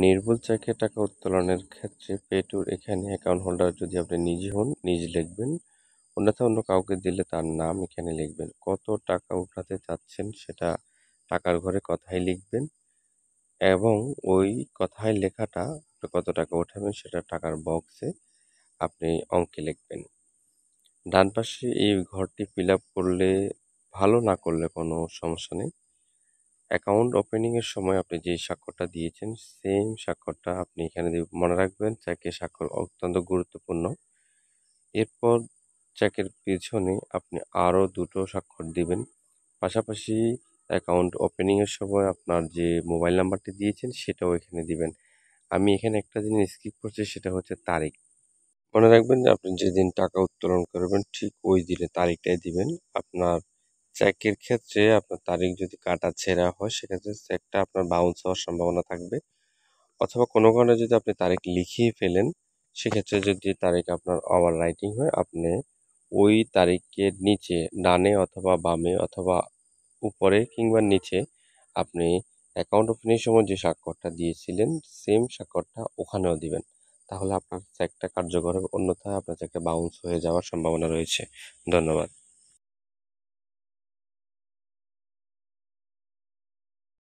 নির্ভুল চেকে টাকা উত্তোলনের ক্ষেত্রে পেটুর এখানে অ্যাকাউন্ট হোল্ডার যদি আপনি নিজে হন, নিজে লিখবেন। অন্যথা অন্য কাউকে দিলে তার নাম এখানে লিখবেন। কত টাকা উঠাতে চাচ্ছেন সেটা টাকার ঘরে কথায় লিখবেন এবং ওই কথায় লেখাটা আপনি কত টাকা উঠাবেন সেটা টাকার বক্সে আপনি অঙ্কে লিখবেন। ডান পাশে এই ঘরটি ফিল আপ করলে ভালো, না করলে কোনো সমস্যা নেই। অ্যাকাউন্ট ওপেনিং এর সময় আপনি যে স্বাক্ষরটা দিয়েছেন সেম স্বাক্ষরটা আপনি এখানে মনে রাখবেন। চেকের স্বাক্ষর অত্যন্ত গুরুত্বপূর্ণ। এরপর চেকের পেছনে আপনি আরও দুটো স্বাক্ষর দিবেন। পাশাপাশি অ্যাকাউন্ট ওপেনিং এর সময় আপনার যে মোবাইল নাম্বারটি দিয়েছেন সেটাও এখানে দিবেন। আমি এখানে একটা জিনিস স্কিপ করছি, সেটা হচ্ছে তারিখ। মনে রাখবেন যে আপনি যেদিন টাকা উত্তোলন করবেন ঠিক ওই দিনে তারিখটাই দিবেন। আপনার চেকের ক্ষেত্রে আপনার তারিখ যদি কাটা ছেঁড়া হয় সেক্ষেত্রে চেকটা আপনার বাউন্স হওয়ার সম্ভাবনা থাকবে। অথবা কোনো কারণে যদি আপনি তারিখ লিখিয়ে ফেলেন, সেক্ষেত্রে যদি তারিখ আপনার ওভার রাইটিং হয়, আপনি ওই তারিখের নিচে ডানে অথবা বামে অথবা উপরে কিংবা নিচে আপনি অ্যাকাউন্ট ওপেনিং সময় যে স্বাক্ষরটা দিয়েছিলেন সেম স্বাক্ষরটা ওখানেও দিবেন। তাহলে আপনার চেকটা কার্যকর হবে, অন্যথায় আপনার চেকটা বাউন্স হয়ে যাওয়ার সম্ভাবনা রয়েছে। ধন্যবাদ।